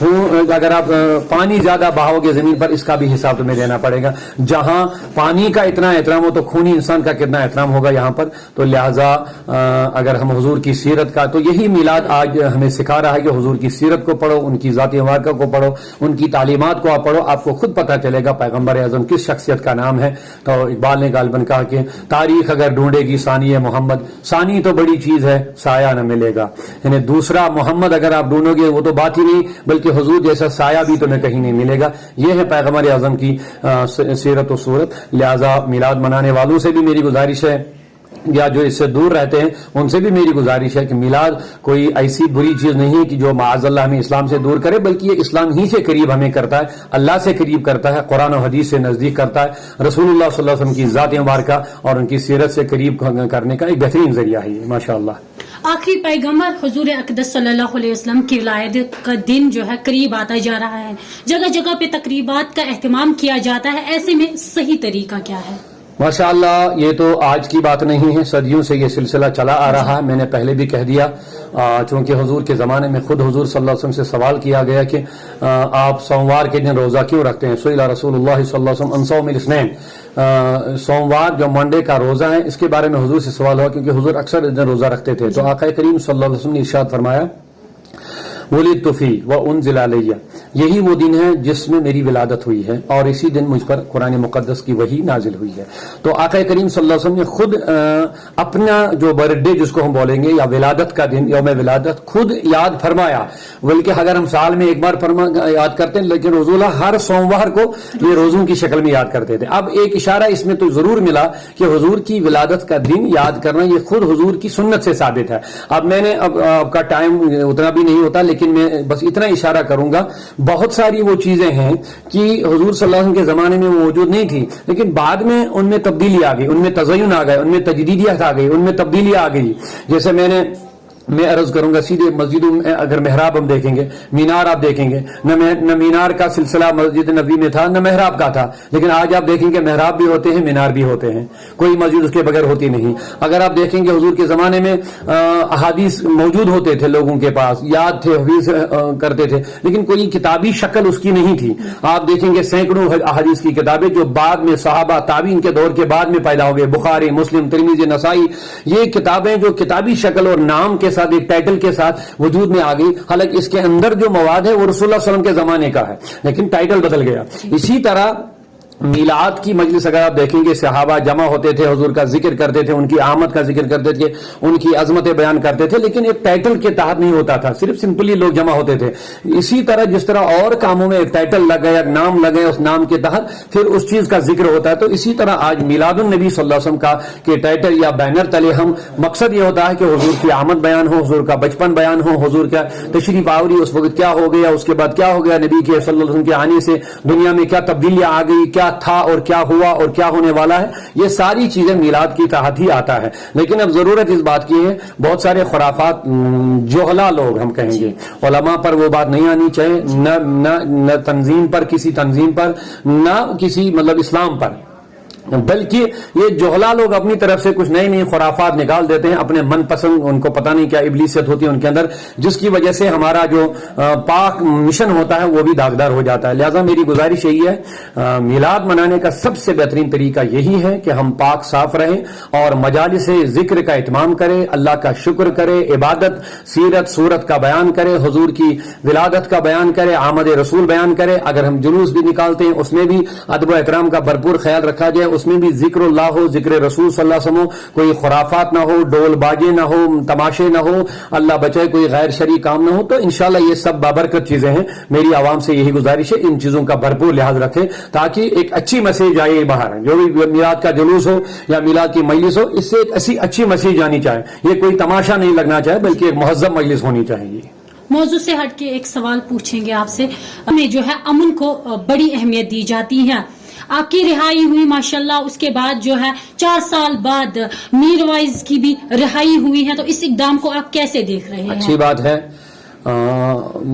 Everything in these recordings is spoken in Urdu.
اگر آپ پانی زیادہ بہاؤ گے زمین پر، اس کا بھی حساب تمہیں دینا پڑے گا. جہاں پانی کا اتنا احترام ہو تو خونی انسان کا کتنا احترام ہوگا یہاں پر. تو لہٰذا اگر ہم حضور کی سیرت کا، تو یہی میلاد آج ہمیں سکھا رہا ہے کہ حضور کی سیرت کو پڑھو، ان کی ذات مبارکہ کو پڑھو، ان کی تعلیمات کو آپ پڑھو، آپ کو خود پتہ چلے گا پیغمبر اعظم کس شخصیت کا نام ہے. تو اقبال نے غالباً کہا کہ تاریخ اگر ڈھونڈے گی ثانی محمد، ثانی تو بڑی چیز ہے سایہ نہ ملے گا. یعنی دوسرا محمد اگر آپ ڈھونڈو گے وہ تو بات ہی نہیں، بلکہ حضور جیسا سایہ بھی تمہیں کہیں نہیں ملے گا. یہ ہے پیغمبر اعظم کی سیرت و صورت. لہذا میلاد منانے والوں سے بھی میری گزارش ہے، یا جو اس سے دور رہتے ہیں ان سے بھی میری گزارش ہے کہ میلاد کوئی ایسی بری چیز نہیں ہے کہ جو معاذ اللہ ہمیں اسلام سے دور کرے، بلکہ یہ اسلام ہی سے قریب ہمیں کرتا ہے، اللہ سے قریب کرتا ہے، قرآن و حدیث سے نزدیک کرتا ہے، رسول اللہ صلی اللہ علیہ وسلم کی ذات مبارکہ اور ان کی سیرت سے قریب کرنے کا ایک بہترین ذریعہ ہے یہ، ماشاءاللہ. آخری پیغمبر حضور اقدس صلی اللہ علیہ وسلم کی ولادت کا دن جو ہے قریب آتا جا رہا ہے، جگہ جگہ پہ تقریبات کا اہتمام کیا جاتا ہے، ایسے میں صحیح طریقہ کیا ہے؟ ماشاءاللہ یہ تو آج کی بات نہیں ہے، صدیوں سے یہ سلسلہ چلا آ رہا ہے. میں نے پہلے بھی کہہ دیا، چونکہ حضور کے زمانے میں خود حضور صلی اللہ علیہ وسلم سے سوال کیا گیا کہ آپ سوموار کے دن روزہ کیوں رکھتے ہیں؟ سئل رسول اللہ صلی اللہ علیہ وسلم عن صوم الاثنین، سوموار جو منڈے کا روزہ ہے اس کے بارے میں حضور سے سوال ہوا، کیونکہ حضور اکثر اس دن روزہ رکھتے تھے. تو آقا کریم صلی اللہ علیہ وسلم نے ارشاد فرمایا ولدت فیہ وانزل علیہ، یہی وہ دن ہے جس میں میری ولادت ہوئی ہے اور اسی دن مجھ پر قرآن مقدس کی وحی نازل ہوئی ہے. تو آقا کریم صلی اللہ علیہ وسلم نے خود اپنا جو برتھ ڈے جس کو ہم بولیں گے یا ولادت کا دن، یوم ولادت، خود یاد فرمایا. بلکہ اگر ہم سال میں ایک بار یاد کرتے ہیں، لیکن رسول اللہ ہر سوموار کو یہ روزوں کی شکل میں یاد کرتے تھے. اب ایک اشارہ اس میں تو ضرور ملا کہ حضور کی ولادت کا دن یاد کرنا یہ خود حضور کی سنت سے ثابت ہے. اب میں نے اب کا ٹائم اتنا بھی نہیں ہوتا، لیکن میں بس اتنا اشارہ کروں گا. بہت ساری وہ چیزیں ہیں کہ حضور صلی اللہ علیہ وسلم کے زمانے میں وہ موجود نہیں تھی، لیکن بعد میں ان میں تبدیلی آ گئی، ان میں تزئین آ گئے، ان میں تجدیدیت آ گئی، ان میں تبدیلی آ گئی. جیسے میں عرض کروں گا سیدھے مسجدوں میں اگر محراب ہم دیکھیں گے، مینار آپ دیکھیں گے، نہ مینار کا سلسلہ مسجد نبوی میں تھا نہ محراب کا تھا، لیکن آج آپ دیکھیں گے محراب بھی ہوتے ہیں، مینار بھی ہوتے ہیں، کوئی مسجد اس کے بغیر ہوتی نہیں. اگر آپ دیکھیں گے حضور کے زمانے میں احادیث موجود ہوتے تھے، لوگوں کے پاس یاد تھے، حفظ کرتے تھے، لیکن کوئی کتابی شکل اس کی نہیں تھی. آپ دیکھیں گے سینکڑوں احادیث کی کتابیں جو بعد میں صحابہ تابعین کے دور کے بعد میں پیدا ہو گئے، بخاری، مسلم، ترمذی، نسائی، یہ کتابیں جو کتابی شکل اور نام کے ساتھ ایک ٹائٹل کے ساتھ وجود میں آ گئی. حالانکہ اس کے اندر جو مواد ہے وہ رسول اللہ صلی اللہ علیہ وسلم کے زمانے کا ہے، لیکن ٹائٹل بدل گیا. اسی طرح میلاد کی مجلس اگر آپ دیکھیں گے، صحابہ جمع ہوتے تھے، حضور کا ذکر کرتے تھے، ان کی آمد کا ذکر کرتے تھے، ان کی عظمتیں بیان کرتے تھے، لیکن ایک ٹائٹل کے تحت نہیں ہوتا تھا، صرف سمپلی لوگ جمع ہوتے تھے. اسی طرح جس طرح اور کاموں میں ایک ٹائٹل لگ گیا، ایک نام لگے، اس نام کے تحت پھر اس چیز کا ذکر ہوتا ہے. تو اسی طرح آج میلاد النبی صلی اللہ علیہ وسلم کا کہ ٹائٹل یا بینر تلے ہم مقصد یہ ہوتا ہے کہ حضور کی آمد بیان ہو، حضور کا بچپن بیان ہو، حضور کا تشریف آوری اس وقت کیا ہو گیا، اس کے بعد کیا ہو گیا، نبی کے صلی اللہ علیہ وسلم کے آنے سے دنیا میں کیا تبدیلیاں آ گئی، کیا تھا اور کیا ہوا اور کیا ہونے والا ہے. یہ ساری چیزیں میلاد کی تحت ہی آتا ہے. لیکن اب ضرورت اس بات کی ہے، بہت سارے خرافات جوہلا لوگ ہم کہیں گے، علماء پر وہ بات نہیں آنی چاہیے، نہ تنظیم پر، کسی تنظیم پر، نہ کسی مطلب اسلام پر، بلکہ یہ جوہلا لوگ اپنی طرف سے کچھ نئی نئی خرافات نکال دیتے ہیں اپنے من پسند. ان کو پتہ نہیں کیا ابلیسیت ہوتی ہے ان کے اندر، جس کی وجہ سے ہمارا جو پاک مشن ہوتا ہے وہ بھی داغدار ہو جاتا ہے. لہٰذا میری گزارش یہی ہے، میلاد منانے کا سب سے بہترین طریقہ یہی ہے کہ ہم پاک صاف رہیں اور مجالس ذکر کا اہتمام کریں، اللہ کا شکر کریں، عبادت، سیرت، صورت کا بیان کریں، حضور کی ولادت کا بیان کریں، آمد رسول بیان کریں. اگر ہم جلوس بھی نکالتے ہیں اس میں بھی ادب و احترام کا بھرپور خیال رکھا جائے، اس میں بھی ذکر اللہ ہو، ذکر رسول صلی اللہ علیہ وسلم ہو، کوئی خرافات نہ ہو، ڈول باجے نہ ہو، تماشے نہ ہو، اللہ بچائے کوئی غیر شرعی کام نہ ہو. تو انشاءاللہ یہ سب بابرکت چیزیں ہیں. میری عوام سے یہی گزارش ہے، ان چیزوں کا بھرپور لحاظ رکھیں تاکہ ایک اچھی میسج آئے باہر. جو بھی میلاد کا جلوس ہو یا میلاد کی مجلس ہو، اس سے ایک اچھی میسج آنی چاہیے. یہ کوئی تماشا نہیں لگنا چاہے، بلکہ ایک مہذب مجلس ہونی چاہیے. موضوع سے ہٹ کے ایک سوال پوچھیں گے آپ سے. ہمیں جو ہے امن کو بڑی اہمیت دی جاتی ہے. آپ کی رہائی ہوئی ماشاءاللہ، اس کے بعد جو ہے 4 سال بعد میر وائز کی بھی رہائی ہوئی ہے، تو اس اقدام کو آپ کیسے دیکھ رہے ہیں؟ اچھی بات ہے.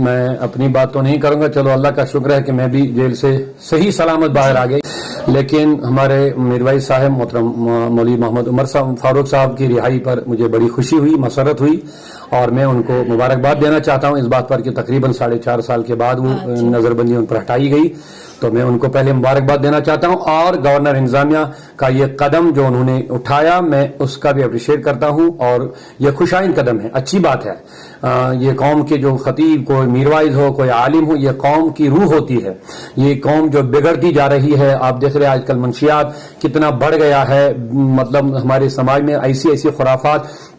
میں اپنی بات تو نہیں کروں گا، چلو اللہ کا شکر ہے کہ میں بھی جیل سے صحیح سلامت باہر آ گئی. لیکن ہمارے میر وائز صاحب محترم مولوی محمد عمر صاحب فاروق صاحب کی رہائی پر مجھے بڑی خوشی ہوئی، مسرت ہوئی. اور میں ان کو مبارکباد دینا چاہتا ہوں اس بات پر کہ تقریباً 4.5 سال کے بعد وہ نظر بندی ان پر ہٹائی گئی، تو میں ان کو پہلے مبارکباد دینا چاہتا ہوں، اور گورنر انتظامیہ کا یہ قدم جو انہوں نے اٹھایا میں اس کا بھی اپریشیٹ کرتا ہوں، اور یہ خوشائند قدم ہے، اچھی بات ہے۔ یہ قوم کے جو خطیب، کوئی میروائز ہو، کوئی عالم ہو، یہ قوم کی روح ہوتی ہے، یہ قوم جو بگڑتی جا رہی ہے۔ آپ دیکھ رہے ہیں آج کل منشیات کتنا بڑھ گیا ہے، مطلب ہمارے سماج میں ایسی خرافات،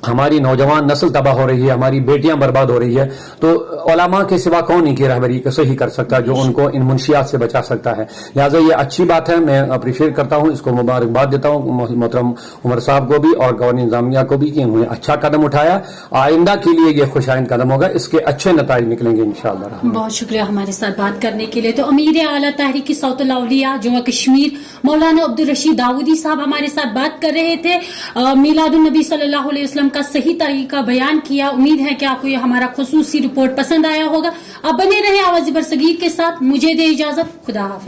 ہماری نوجوان نسل تباہ ہو رہی ہے، ہماری بیٹیاں برباد ہو رہی ہے، تو علماء کے سوا کون ان کی رہبری کو صحیح کر سکتا ہے جو ان کو ان منشیات سے بچا سکتا ہے؟ لہٰذا یہ اچھی بات ہے، میں اپریشیٹ کرتا ہوں، اس کو مبارکباد دیتا ہوں محترم عمر صاحب کو بھی اور گورنر انتظامیہ کو بھی کہ انہوں نے اچھا قدم اٹھایا۔ آئندہ کے لیے یہ خوشائند قدم ہوگا، اس کے اچھے نتائج نکلیں گے انشاءاللہ۔ بہت شکریہ ہمارے ساتھ بات کرنے کے لیے۔ تو امیر اعلیٰ تحریک صوت الاولیاء جموں کشمیر مولانا عبدالرشید داؤدی صاحب ہمارے ساتھ بات کر رہے تھے، میلاد النبی صلی اللہ علیہ وسلم کا صحیح طریقہ بیان کیا۔ امید ہے کہ آپ کو یہ ہمارا خصوصی رپورٹ پسند آیا ہوگا۔ آپ بنے رہے آواز برصغیر کے ساتھ، مجھے دے اجازت، خدا حافظ۔